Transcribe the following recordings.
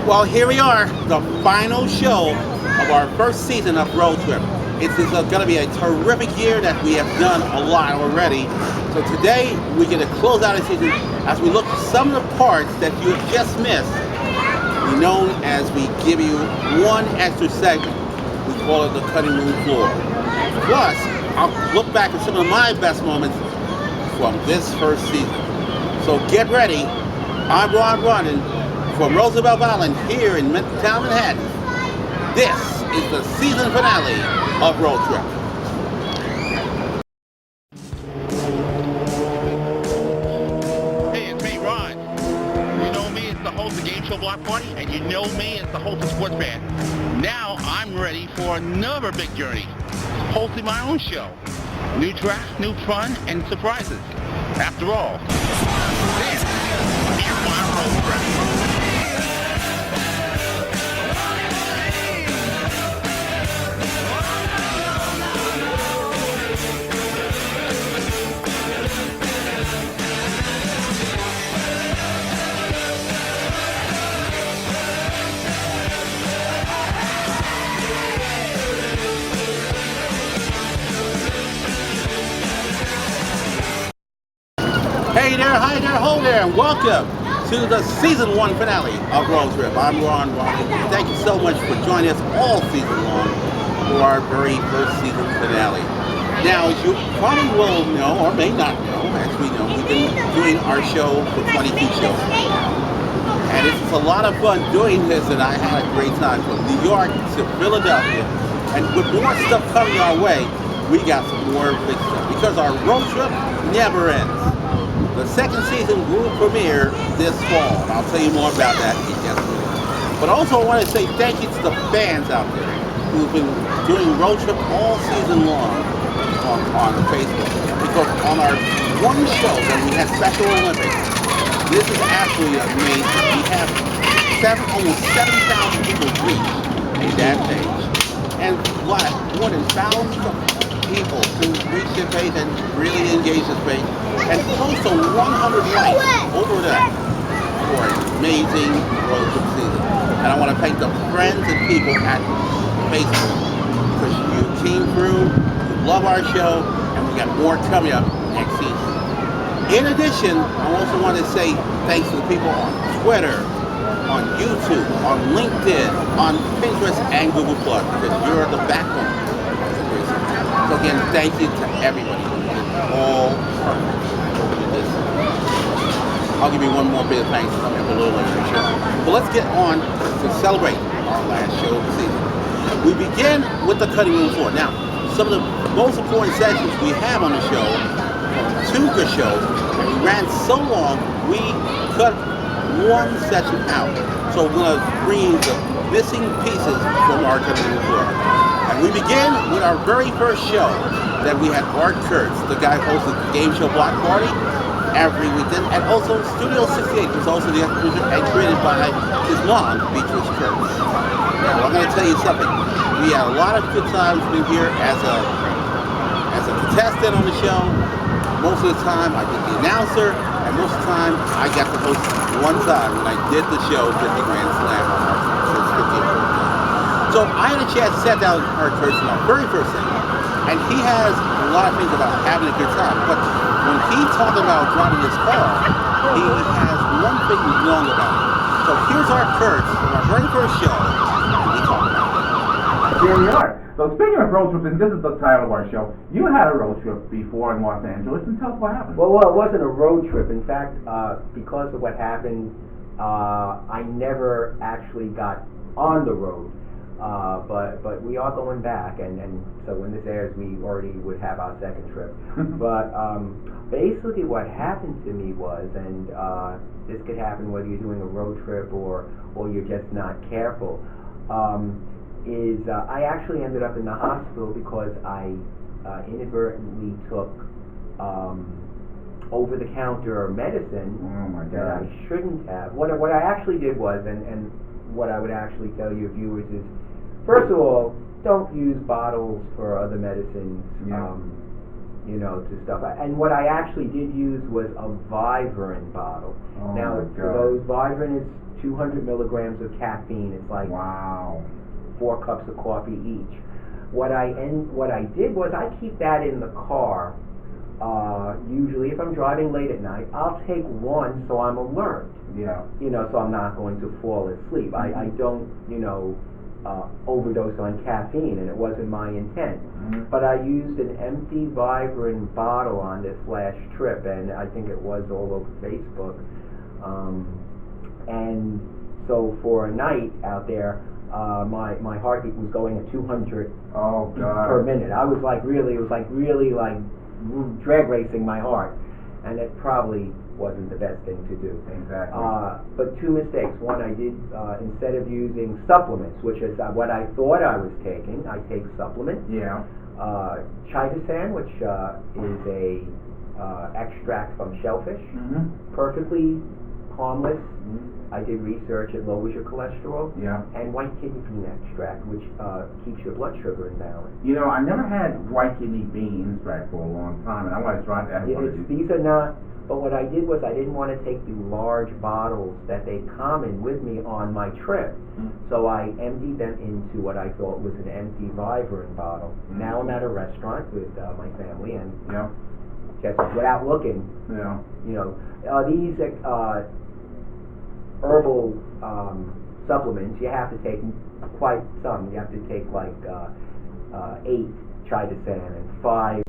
Well, here we are, the final show of our first season of Road Trip. It's going to be a terrific year that we have done a lot already. So today we're going to close out the season as we look at some of the parts that you have just missed. We know as we give you one extra segment. We call it the cutting room floor. Plus, I'll look back at some of my best moments from this first season. So get ready. I'm Ron Rondon from Roosevelt Island here in Midtown Manhattan. This is the season finale of Road Trip. Hey, it's me, Ron. You know me as the host of Game Show Block Party, and you know me as the host of Sports Band. Now I'm ready for another big journey, hosting my own show. New tracks, new fun, and surprises. After all, this is my road trip. Hey there, hi there, ho there, and welcome to the season 1 finale of Road Trip. I'm Ron Rondon. Thank you so much for joining us all season long for our very first season finale. Now, as you probably will know, or may not know, as we know, we've been doing our show for 22 shows right now. And it's a lot of fun doing this, and I had a great time from New York to Philadelphia. And with more stuff coming our way, we got some more big stuff because our road trip never ends. The second season will premiere this fall, and I'll tell you more about that in just a minute. But also I want to say thank you to the fans out there who've been doing Road Trip all season long on Facebook. Because on our one show when we had Special Olympics, this is absolutely amazing. We have almost 7,000 people reach that page. And more than thousands of people who reach the page and really engage this page. And close to 100 likes over that for an amazing Road Trip season. And I want to thank the friends and people at Facebook because you came through, you love our show, and we got more coming up next season. In addition, I also want to say thanks to the people on Twitter, on YouTube, on LinkedIn, on Pinterest, and Google+, because you're the backbone. So again, thank you to everybody. All partners. I'll give you one more bit of thanks coming up a little later in the show. But let's get on to celebrate our last show of the season. We begin with the cutting room floor. Now, some of the most important sections we have on the show, 2 good shows, and we ran so long, we cut one section out. So we're going to bring the missing pieces from our cutting room floor. And we begin with our very first show that we had Art Kurtz, the guy who hosted the Game Show Block Party every weekend, and also Studio 68 was also the producer and created by his mom, Beatrice Kurtz. Now, I'm going to tell you something. We had a lot of good times being here as a contestant on the show. Most of the time, I did the announcer, and most of the time, I got to host one time when I did the show, 50 Grand Slam on our first 50th birthday. So I had a chance to sit down with Art Kurtz in our very first segment, and he has a lot of things about having a good time, but when he talked about driving his car, he has one thing wrong about it. So here's Art Kurtz from our very first show, and we talk about it. Here we are. So speaking of road trips, and this is the title of our show, you had a road trip before in Los Angeles, and tell us what happened. Well, it wasn't a road trip. In fact, because of what happened, I never actually got on the road. But we are going back, and so when this airs, we already would have our second trip. But basically what happened to me was, and this could happen whether you're doing a road trip or you're just not careful, is I actually ended up in the hospital because I inadvertently took over-the-counter medicine that I shouldn't have. What I actually did was, and what I would actually tell your viewers is, first of all, don't use bottles for other medicines. you know, to stuff. And what I actually did use was a Vivarin bottle. Oh now, my for God. those, Vivarin is 200 milligrams of caffeine. It's like Wow. 4 cups of coffee each. What I did was I keep that in the car. Usually, if I'm driving late at night, I'll take one so I'm alert. Yeah. You know, so I'm not going to fall asleep. I don't, you know, overdose on caffeine, and it wasn't my intent. Mhm. But I used an empty Vivarin bottle on this last trip, and I think it was all over Facebook. And so for a night out there, my heartbeat was going at 200 Oh beats God. per minute. I was like really, it was like really like drag racing my heart, and it probably wasn't the best thing to do. Exactly. But 2 mistakes. One, I did, instead of using supplements, which is what I thought I was taking, I take supplements. Yeah. Chitosan, which is a extract from shellfish, Mhm. perfectly harmless. Mhm. I did research, it lowers your cholesterol. Yeah. And white kidney bean extract, which keeps your blood sugar in balance. You know, I never had white kidney bean extract for a long time, and I want to try that. These are not, but what I did was I didn't want to take the large bottles that they come in with me on my trip. Mm. So I emptied them into what I thought was an empty Vivarin bottle. Mm. Now I'm at a restaurant with my family, and Yeah. just without looking, Yeah. you know, these herbal supplements, you have to take quite some. You have to take like 8 chitosan and 5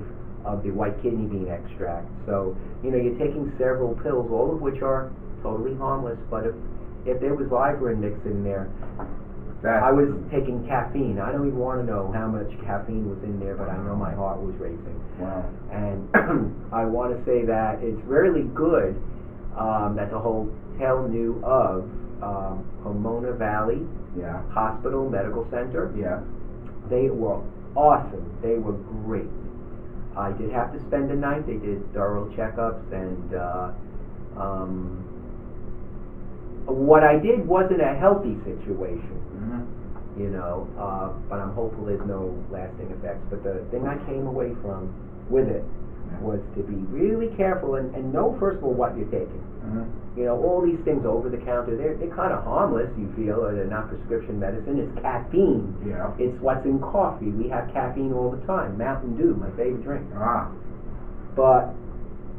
of the white kidney bean extract. So, you know, you're taking several pills, all of which are totally harmless, but if there was Vivarin mixed in there, I was taking caffeine. I don't even want to know how much caffeine was in there, but I know my heart was racing. Wow. And I want to say that it's really good that the hotel knew of Pomona Valley Yeah. Hospital Medical Center. Yeah. They were awesome. They were great. I did have to spend the night. They did thorough checkups, and what I did wasn't a healthy situation, Mhm. you know, but I'm hopeful there's no lasting effects. But the thing I came away from with it was to be really careful and know, first of all, what you're taking. Mhm. You know, all these things over the counter, they're kind of harmless, you feel, or they're not prescription medicine. It's caffeine. Yeah. It's what's in coffee. We have caffeine all the time. Mountain Dew, my favorite drink. Ah. But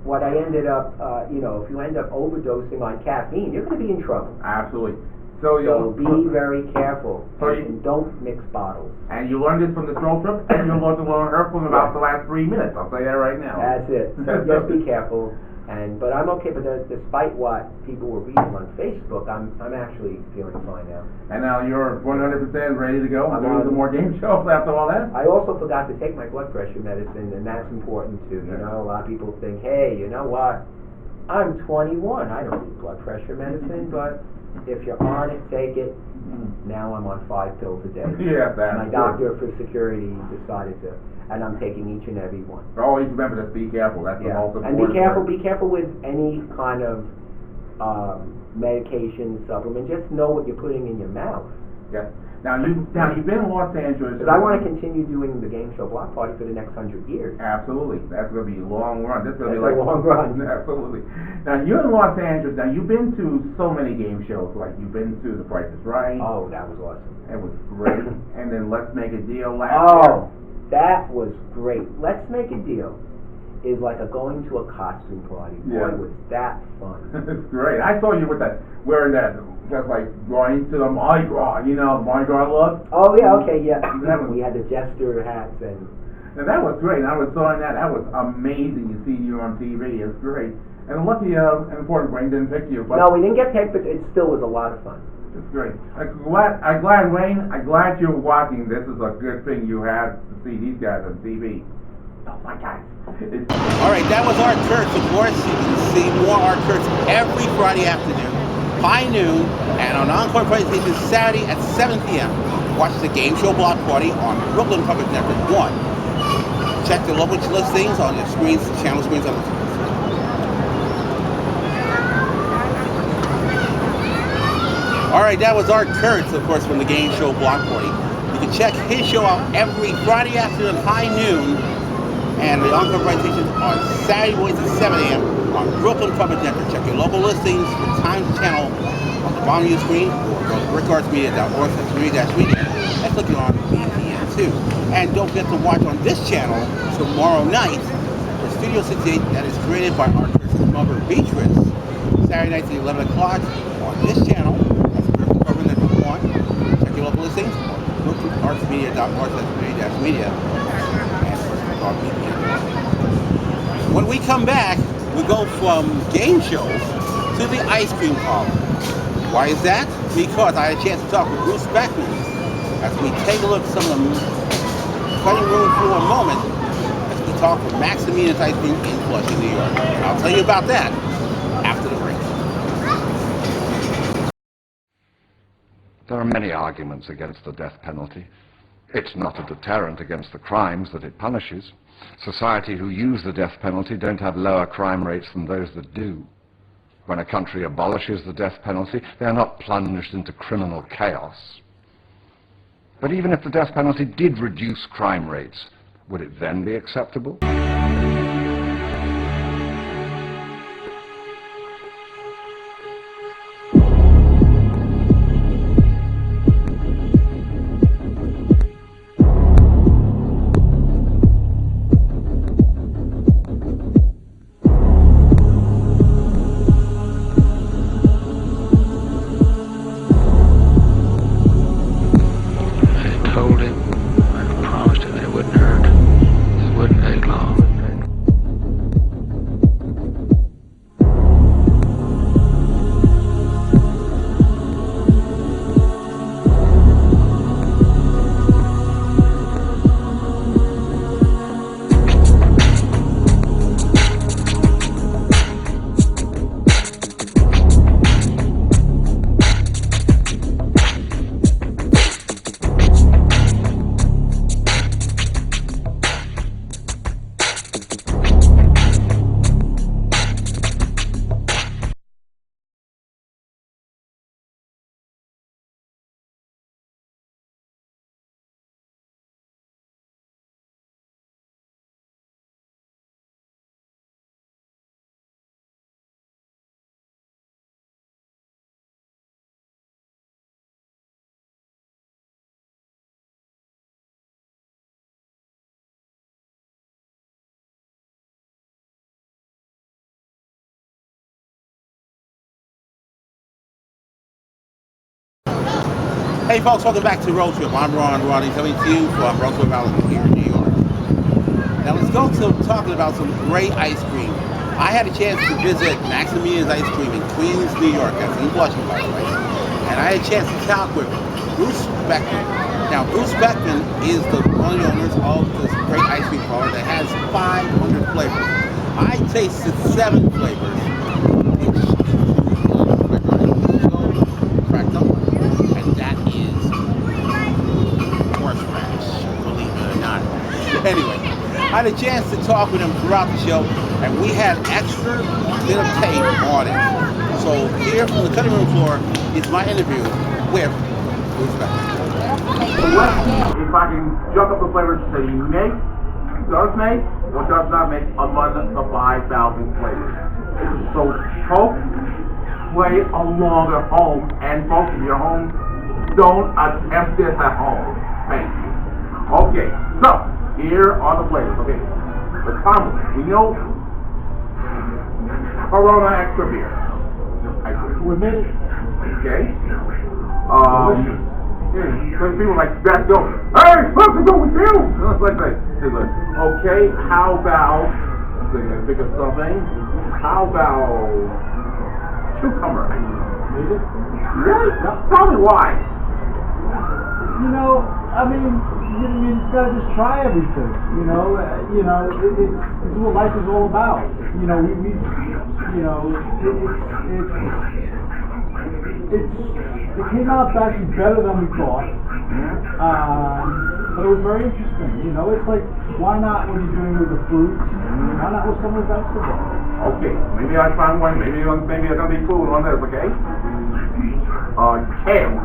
what I ended up, you know, if you end up overdosing on caffeine, you're going to be in trouble. Absolutely. So So be very careful, So and don't mix bottles. And you learned this from this road trip, and you're going to learn her from about the last 3 minutes. I'll say that right now. That's it. So just be careful. But I'm okay. But despite what people were reading on Facebook, I'm actually feeling fine now. And now you're 100% ready to go. I'm Do some on. more game shows after all that. I also forgot to take my blood pressure medicine, and that's important too. You know, a lot of people think, hey, you know what? I'm 21. I don't need blood pressure medicine, but if you're on it, take it. Now I'm on 5 pills a day. Yeah, that's My good. doctor for security decided to, and I'm taking each and every one. Always remember to be careful. That's the most And important part. be careful with any kind of medication, supplement. Just know what you're putting in your mouth. Yes. Now you've been in Los Angeles. Because I want to continue doing the game show Block Party for the next 100 years. Absolutely. That's going to be a long run. This is going to be That's like a long run. Absolutely. Now you're in Los Angeles. Now you've been to so many game shows. Like you've been to The Price is Right. Oh, that was awesome. It was great. And then Let's Make a Deal last Oh, that was great. Let's Make a Deal is like going to a costume party. Boy, Yeah. was that fun. year. It's great. I saw you with that, wearing that, just like going to the Mardi Gras, you know, Mardi Gras look. Oh, yeah, okay, yeah. That was- We had the jester hats and... And that was great. I was seeing that. That was amazing to see you on TV. It was great. And lucky, an important Wayne didn't pick you. But No, we didn't get picked, but it still was a lot of fun. it's great. I'm glad, Wayne. I'm glad you're watching. This is a good thing you have to see these guys on TV. Oh my God. All right, that was Art Kurtz, of course. You can see more Art Kurtz every Friday afternoon, high noon, and on Encore Presentation Saturday at 7 p.m. Watch the Game Show Block Party on Brooklyn Public Network 1. Check the local listings on the screens, channel screens on the screen. All right, that was Art Kurtz, of course, from the Game Show Block Party. You can check his show out every Friday afternoon, high noon, And the encore presentations on Saturday mornings at 7 a.m. on Brooklyn Public Network. Check your local listings for Times Channel on the bottom of your screen, or go to rickartsmedia.org/media and click it on BPN2. And don't forget to watch on this channel tomorrow night for Studio 68 that is created by Art Kurtz's mother, Beatrice. Saturday nights at 11 o'clock on this channel. That's Brooklyn Public Network 1. Check your local listings on brooklynartsmedia.org/media. When we come back, we go from game shows to the ice cream parlor. Why is that? Because I had a chance to talk with Bruce Beckman as we take a look at some of the cutting room floor moments as we talk with Mina's Ice Cream in Flushing, New York. And I'll tell you about that after the break. There are many arguments against the death penalty. It's not a deterrent against the crimes that it punishes. Society who use the death penalty don't have lower crime rates than those that do. When a country abolishes the death penalty, they are not plunged into criminal chaos. But even if the death penalty did reduce crime rates, would it then be acceptable? Hey folks, welcome back to Road Trip. I'm Ron Rondon I coming to you from Roosevelt Valley here in New York. Now let's go to talking about some great ice cream. I had a chance to visit Mina's Ice Cream in Queens, New York. That's in Flushing, by the way. And I had a chance to talk with Bruce Beckman. Now Bruce Beckman is one of the owners of this great ice cream parlor that has 500 flavors. I tasted 7 flavors. Anyway, I had a chance to talk with him throughout the show, and we had extra bit of tape on it. So here from the cutting room floor is my interview with Bruce Beckman. So let's see if I can jump up the flavors and say does make, or does not make among the 5,000 flavors. So folks, play along at home, and folks, if you're home, don't attempt this at home. Thank you. Okay, so here are the flavors. Okay, the common, we know Corona extra beer. With me. Okay. Some people like that go, hey, let's go with you. Like that. Okay, how about, let's think of something. How about cucumber? Really? Tell me why. You know, I mean, you just gotta just try everything. It's what life is all about. You know, it came out actually better than we thought. But it was very interesting. You know, it's like, why not when you're doing with the fruits? Why not with some of the vegetables? Okay, maybe I found one. Maybe it's gonna be cool on this. Okay. Kale.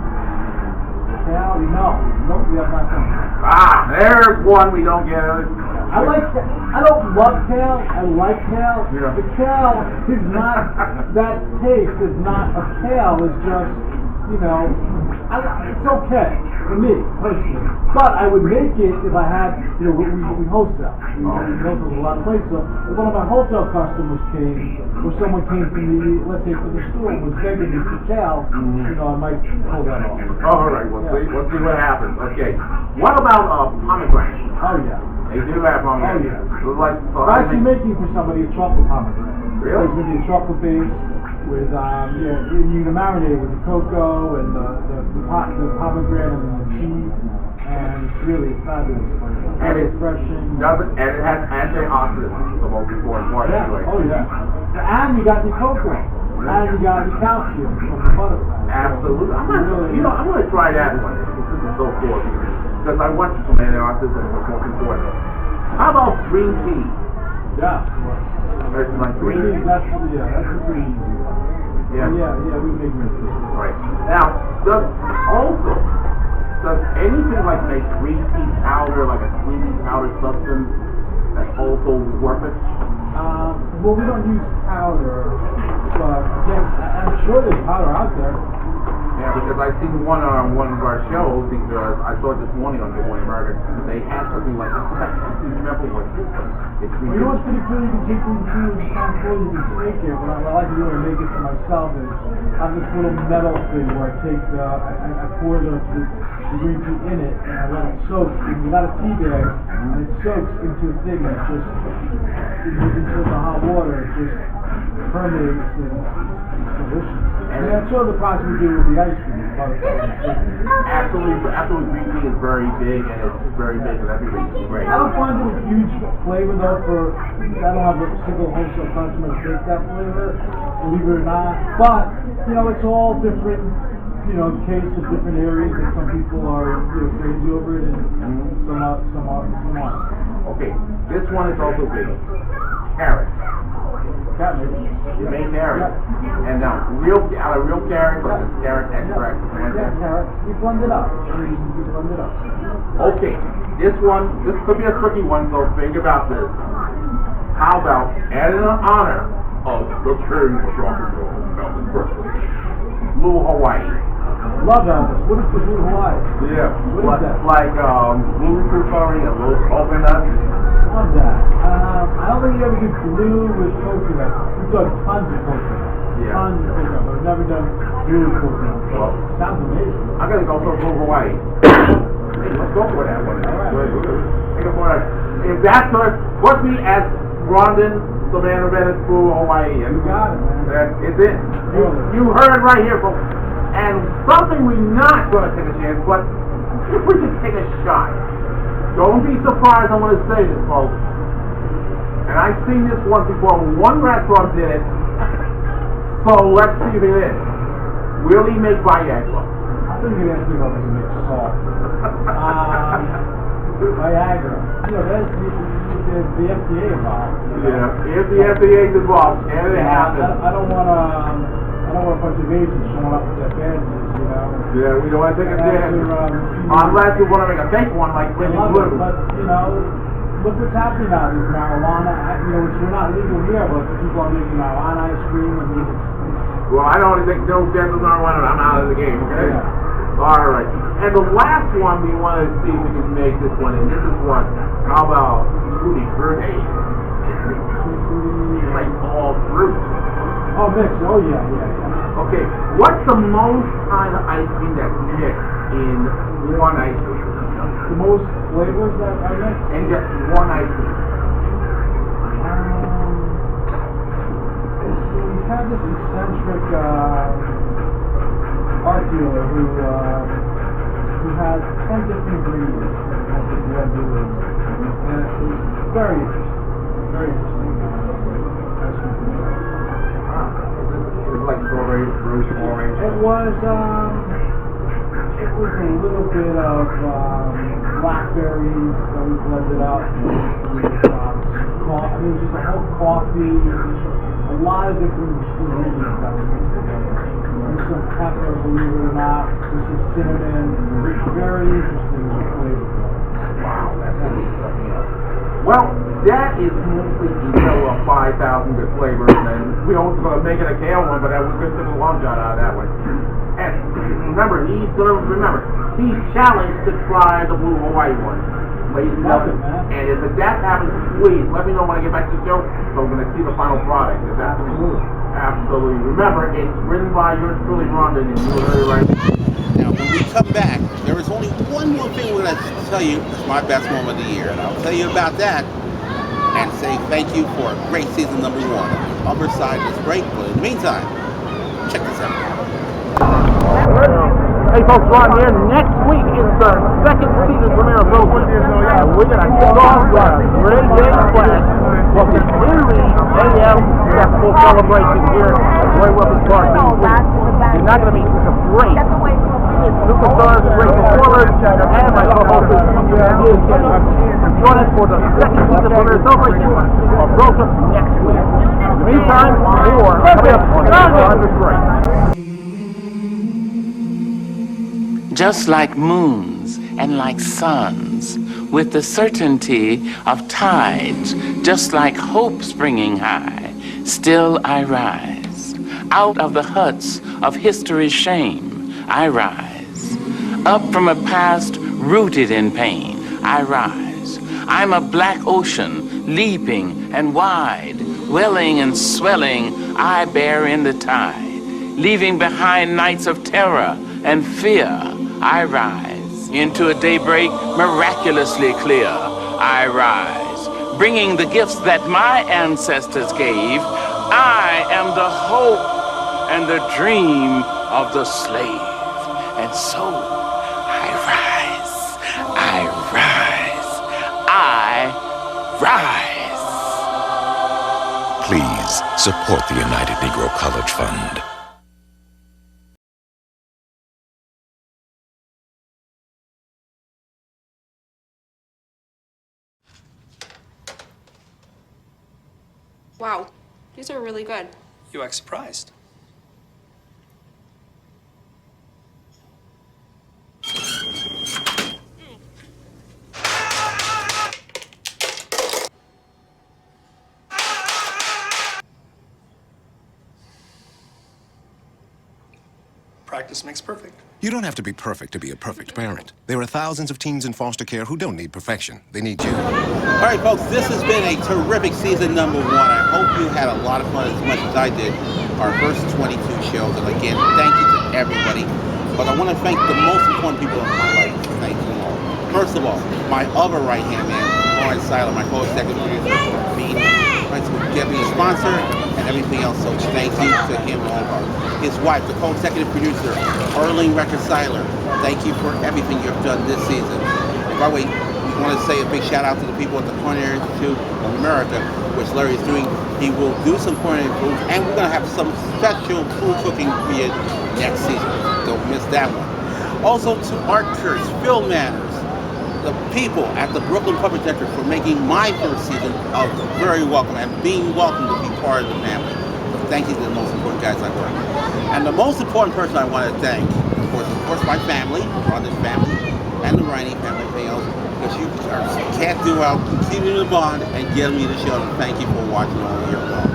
Kale? No, we have not done. There's one we don't get. I like. I don't love kale. I like kale. Yeah. The kale is not. That taste is not a kale. It's just, it's okay for me personally. But I would make it if I had, we wholesale. We wholesale a lot of places. So if one of my wholesale customers came, or someone came to me, let's say for the store, was begging me for kale, I might pull that off. All right, we'll see what happens. Okay. What about pomegranate? Oh yeah. They do have pomegranate. Oh, yeah. So I'm actually making for somebody a chocolate pomegranate. Really? It's going to be a chocolate base with, you can marinate it with the cocoa and the pomegranate and the seeds, and it's really fabulous. Very refreshing. And it has antioxidants, the most important part. Yeah. Anyway. Oh yeah. And you got the cocoa. And you got the calcium from the butter. Absolutely. I'm going to try that one. This is so cool. Because I want some antioxidants and what's most important. How about green tea? Yeah. There's like green tea. That's a pretty easy one. Yeah. Yeah, we make green tea. Right. Now, does anything like make green tea powder, like a green tea powder substance, that also work it? Well, we don't use powder, but yes, I'm sure there's powder out there. Yeah, because I've seen one on one of our shows, because I saw it this morning on Good Morning America, they had something like, I can't remember what it was. Well, you know what's pretty cool? You can take some tea and kind of you can make it. What I like to do and make it for myself is I have this little metal thing where I take I pour the green tea in it and I let it soak. You got a tea bag and it soaks into a thing that just into the hot water. It just permeates and it's delicious. And that's sort of the process we do with the ice cream. Absolutely, green tea is very big, and it's very big and everything's great. I don't find it a huge flavor though. I don't have a single wholesale customer that takes that flavor, believe it or not. But it's all different. Tastes of different areas, and some people are crazy over it, and some aren't. Okay, this one is also big. Carrots. You make carrots. Yeah. And now, out of real carrots, or just carrot extract? Yeah, carrots. You blend it up. Okay, this could be a tricky one, so think about this. How about, and in honor of the king of rock and roll, Elvis Presley, Blue Hawaii. Love Elvis. What is the Blue Hawaii? Yeah. What is that? Like blue curry and little coconut. Love that. I don't think you ever do blue with coconut. We've done tons of coconut. Yeah. Tons of coconut, but I've never done blue with coconut. Well, sounds amazing. I'm going to go for Blue Hawaii. Hey, let's go for that one. All right. If that's put me as Rondon, the man who invented Blue Hawaii. You got it, man. That is it. You heard it right here, folks. And something we're not going to take a chance, but if we could take a shot. Don't be surprised I'm going to say this, folks. And I've seen this once before. One restaurant did it. So let's see if it is. Will he make Viagra? I think you're going to ask me about making make salt. Viagra. There's the FDA involved. Yeah, if the FDA is involved, can it happen? I don't want a bunch of Asians showing up with their bandages, Yeah, we don't want to take a chance. Unless you want to make a fake one like Pretty Blue. But, look what's happening now. There's marijuana, which we're not legal here, but people are making marijuana ice cream. Well, I don't think no death of marijuana. I'm out of the game, okay? Yeah. All right. And the last one we want to see if we can make this one, and this is what? How about Tutti Frutti? Like all fruit. Oh, mixed. Oh, yeah. Okay, what's the most kind of ice cream that's mixed in one ice cream? The most flavors that are mixed? In just one ice cream. We've had this eccentric art dealer who had 10 different ingredients that he had to do. And it was very interesting. Very interesting. Like strawberry, fruit, orange. It was a little bit of blackberries that we blended up with coffee. It was just a whole coffee, a lot of different ingredients that we mixed together. There's some pepper, believe it or not. There's some cinnamon. Very interesting flavor. Wow, that's really something else. Well, that is mostly of 5,000 good flavors, and we also going to make it a kale one, but we're going to take a long shot out of that one. And remember, he's challenged to try the Blue Hawaii one. Ladies and gentlemen, and if that happens, please let me know when I get back to the show, so we're going to see the final product. Absolutely. Remember, it's written by yours truly, Rondon, and you heard it right. Now, when we come back, there is only one more thing we're going to tell you is my best moment of the year, and I'll tell you about that and say thank you for a great season number 1 on the other side of this break. But in the meantime, check this out. Hey folks, Ron here. Next week is the second season premiere of Road Trip. We're going to kick off with a great day of flash for the Erie AM Festival celebration here at Roy Wilkins Park. You're not going to meet some great superstars, great performers, and my co-host join us for the second season premiere celebration of Road Trip next week. In the meantime, more coming up on the break. Just like moons and like suns, with the certainty of tides, just like hope springing high, still I rise. Out of the huts of history's shame, I rise. Up from a past rooted in pain, I rise. I'm a black ocean, leaping and wide, welling and swelling, I bear in the tide, leaving behind nights of terror and fear. I rise into a daybreak miraculously clear. I rise, bringing the gifts that my ancestors gave. I am the hope and the dream of the slave. And so I rise, I rise, I rise. Please support the United Negro College Fund. Wow, these are really good. You act surprised. Practice makes perfect. You don't have to be perfect to be a perfect parent. There are thousands of teens in foster care who don't need perfection. They need you. All right, folks, this has been a terrific season number 1. I hope you had a lot of fun as much as I did. Our first 22 shows, and again, thank you to everybody. But I want to thank the most important people in my life. Thank you all. First of all, my other right-hand man, Art Kurtz, my co-executive producer, Mina, who gave me a sponsor and everything else. So thank you to him and all of our. His wife, the co-executive producer, Erling Reconciler. Thank you for everything you've done this season. And by the way, we want to say a big shout out to the people at the Culinary Institute of America, which Larry is doing. He will do some culinary food, and we're going to have some special food cooking for you next season. Don't miss that one. Also to Art Kurtz, Phil Manners, the people at the Brooklyn Public Center for making my first season very welcome and being welcome to be part of the family. So thank you to the most important guys I work with. And the most important person I want to thank, of course, my family, Rondon's family, and the Riney family, everything else, because you can't do well keeping the bond and getting me the show. And thank you for watching all year long.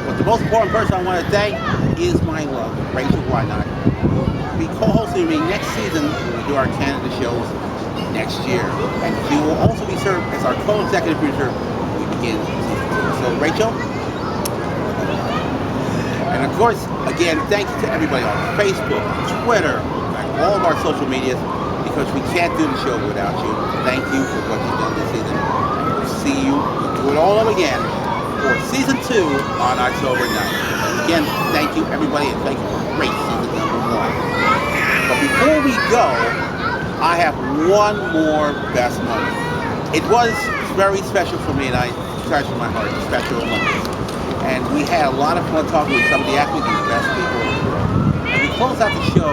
But the most important person I want to thank is my love, Rachel Wynot, who will be co-hosting me next season when we do our Canada shows next year. And she will also be served as our co-executive producer when we begin season 2. So Rachel, and of course, again, thank you to everybody on Facebook, Twitter, and all of our social medias, because we can't do the show without you. Thank you for what you've done this season. And we'll see you do it all over again for season 2 on October 9th. Again, thank you everybody, and thank you for great season number 1. But before we go, I have one more best moment. It was very special for me, and I touched my heart, special moments. And we had a lot of fun talking with some of the athletes and the best people in the world. And we closed out the show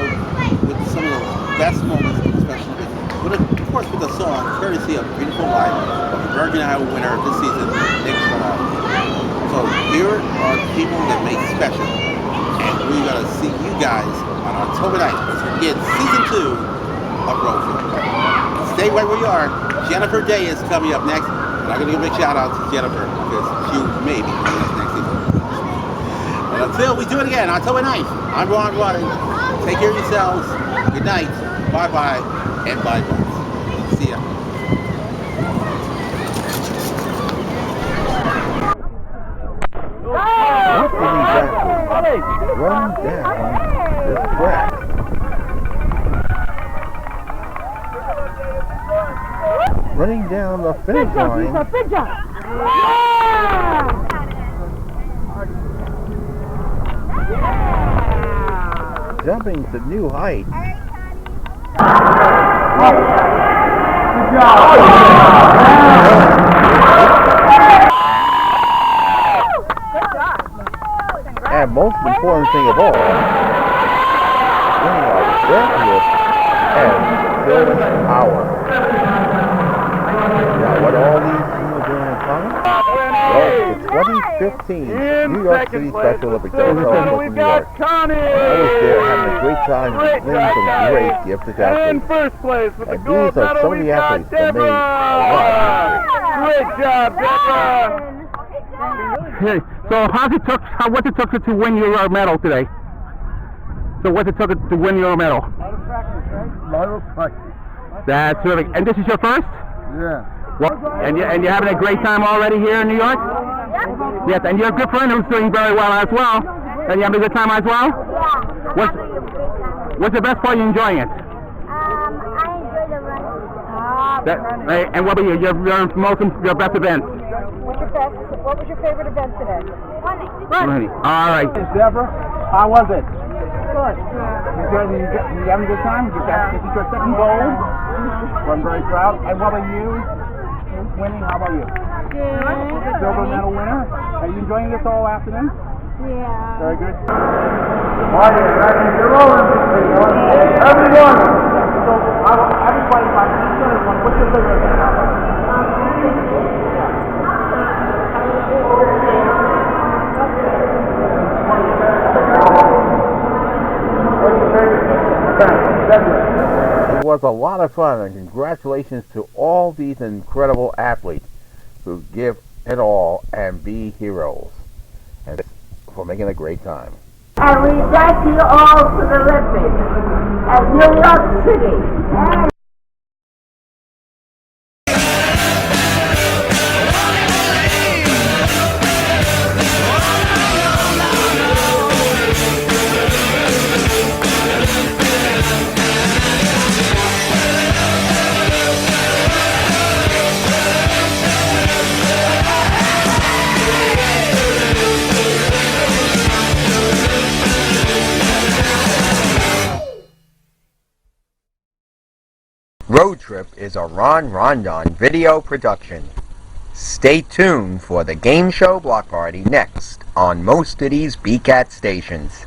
with some of the best moments of the special Olympics. Of course, with a song courtesy of Beautiful Life of the Bergen, Iowa winner this season, Nick Farrar. So here are the people that make special. And we're going to see you guys on October 9th as we begin season 2 of Road Trip. Stay right where you are. Jennifer Day is coming up next. And I'm going to give a big shout out to Jennifer because she may be joining us next season. And until we do it again, October 9th, I'm Ron Rondon. Take care of yourselves. Good night. Bye-bye. And bye-bye. See ya. Run down this track. Running down the finish line. Jumping to new heights. Good job. And most important thing of all, winning our deadlift and silver power. Now, what all these teams are doing in common? Well, the 2015 New York City Special Olympics that was held in New York. I was there having a great time winning some great gifted athletes. And these are some of the athletes that made a lot of history. Great job, Deborah! Hey, so what's it took to win your medal today? So what's it took to win your medal? A lot of practice, right? A lot of practice. That's terrific. And this is your first? Yeah. Well, and you're having a great time already here in New York? Yes, and you're a good friend who's doing very well as well. And you having a good time as well? What's the best part? You enjoying it? I enjoy the running. And what about you? Your best events? What was your favorite event today? Running. All right. Deborah, how was it? Good. You having a good time? This is your second gold. I'm very proud. And what about you? Winning, how about you? Good. Silver medal winner. Are you enjoying this all afternoon? Yeah. Very good. You're rolling. Everyone. So, everybody, what's your favorite event? It was a lot of fun, and congratulations to all these incredible athletes who give it all and be heroes, and for making a great time. And we thank you all for the Olympics at New York City. Road Trip is a Ron Rondon video production. Stay tuned for the Game Show Block Party next on most of these BCAT stations.